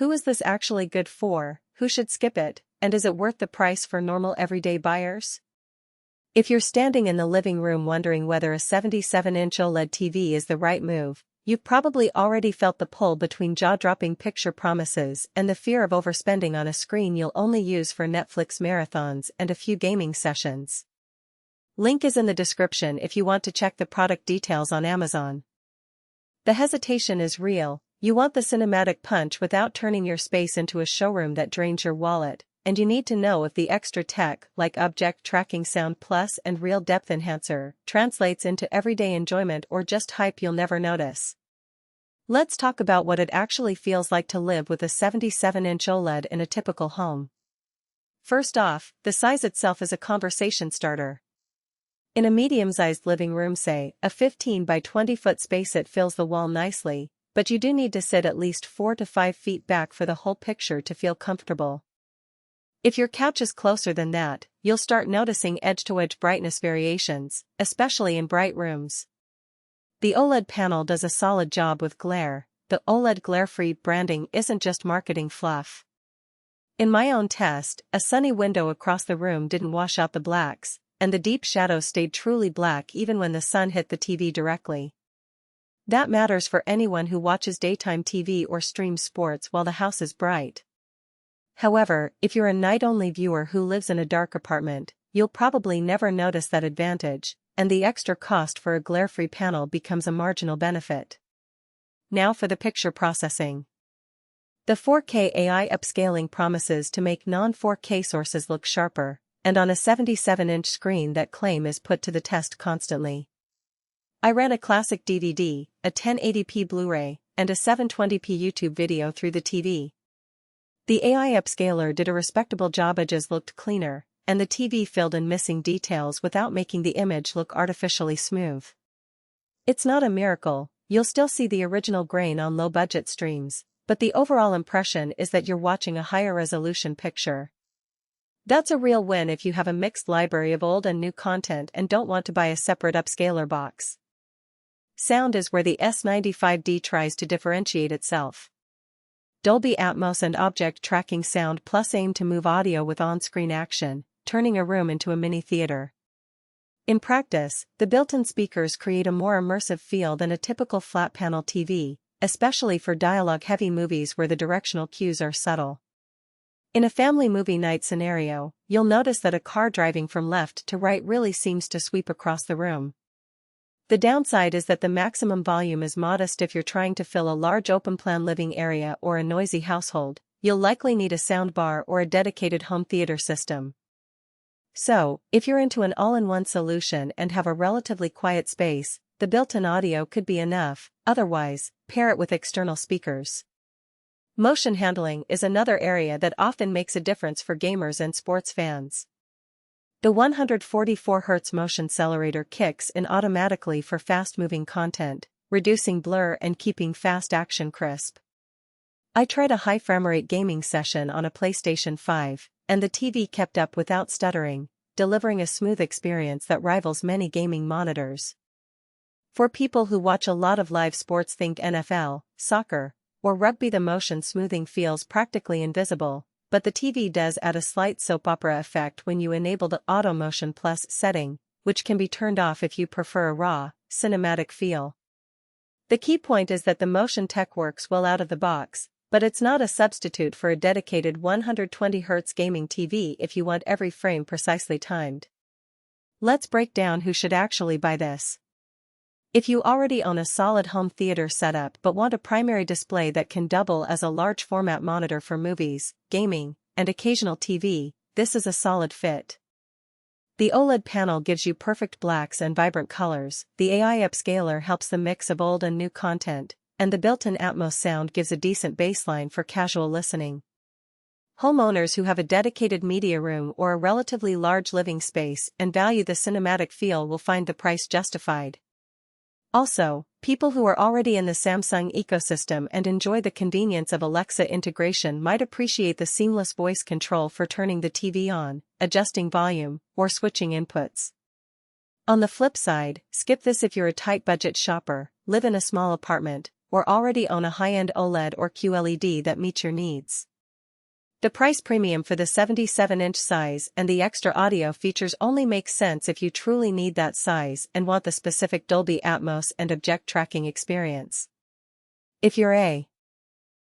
Who is this actually good for, who should skip it, and is it worth the price for normal everyday buyers? If you're standing in the living room wondering whether a 77-inch OLED TV is the right move, you've probably already felt the pull between jaw-dropping picture promises and the fear of overspending on a screen you'll only use for Netflix marathons and a few gaming sessions. Link is in the description if you want to check the product details on Amazon. The hesitation is real. You want the cinematic punch without turning your space into a showroom that drains your wallet, and you need to know if the extra tech like Object Tracking Sound Plus and Real Depth Enhancer translates into everyday enjoyment or just hype you'll never notice. Let's talk about what it actually feels like to live with a 77-inch OLED in a typical home. First off, the size itself is a conversation starter. In a medium-sized living room, say, a 15 by 20 foot space, it fills the wall nicely, but you do need to sit at least 4 to 5 feet back for the whole picture to feel comfortable. If your couch is closer than that, you'll start noticing edge-to-edge brightness variations, especially in bright rooms. The OLED panel does a solid job with glare. The OLED glare-free branding isn't just marketing fluff. In my own test, a sunny window across the room didn't wash out the blacks, and the deep shadows stayed truly black even when the sun hit the TV directly. That matters for anyone who watches daytime TV or streams sports while the house is bright. However, if you're a night-only viewer who lives in a dark apartment, you'll probably never notice that advantage, and the extra cost for a glare-free panel becomes a marginal benefit. Now for the picture processing. The 4K AI Upscaling promises to make non-4K sources look sharper, and on a 77-inch screen that claim is put to the test constantly. I ran a classic DVD, a 1080p Blu-ray, and a 720p YouTube video through the TV. The AI Upscaler did a respectable job. Edges looked cleaner, and the TV filled in missing details without making the image look artificially smooth. It's not a miracle, you'll still see the original grain on low-budget streams, but the overall impression is that you're watching a higher-resolution picture. That's a real win if you have a mixed library of old and new content and don't want to buy a separate upscaler box. Sound is where the S95D tries to differentiate itself. Dolby Atmos and Object Tracking Sound Plus aim to move audio with on-screen action, turning a room into a mini theater. In practice, the built-in speakers create a more immersive feel than a typical flat-panel TV, especially for dialogue-heavy movies where the directional cues are subtle. In a family movie night scenario, you'll notice that a car driving from left to right really seems to sweep across the room. The downside is that the maximum volume is modest. If you're trying to fill a large open-plan living area or a noisy household, you'll likely need a soundbar or a dedicated home theater system. So, if you're into an all-in-one solution and have a relatively quiet space, the built-in audio could be enough. Otherwise, pair it with external speakers. Motion handling is another area that often makes a difference for gamers and sports fans. The 144Hz motion Xcelerator kicks in automatically for fast-moving content, reducing blur and keeping fast action crisp. I tried a high framerate gaming session on a PlayStation 5, and the TV kept up without stuttering, delivering a smooth experience that rivals many gaming monitors. For people who watch a lot of live sports, think NFL, soccer, or rugby, the motion smoothing feels practically invisible, but the TV does add a slight soap opera effect when you enable the Auto Motion Plus setting, which can be turned off if you prefer a raw, cinematic feel. The key point is that the motion tech works well out of the box, but it's not a substitute for a dedicated 120Hz gaming TV if you want every frame precisely timed. Let's break down who should actually buy this. If you already own a solid home theater setup but want a primary display that can double as a large format monitor for movies, gaming, and occasional TV, this is a solid fit. The OLED panel gives you perfect blacks and vibrant colors, the AI Upscaler helps the mix of old and new content, and the built-in Atmos sound gives a decent baseline for casual listening. Homeowners who have a dedicated media room or a relatively large living space and value the cinematic feel will find the price justified. Also, people who are already in the Samsung ecosystem and enjoy the convenience of Alexa integration might appreciate the seamless voice control for turning the TV on, adjusting volume, or switching inputs. On the flip side, skip this if you're a tight budget shopper, live in a small apartment, or already own a high-end OLED or QLED that meets your needs. The price premium for the 77-inch size and the extra audio features only makes sense if you truly need that size and want the specific Dolby Atmos and object tracking experience. If you're a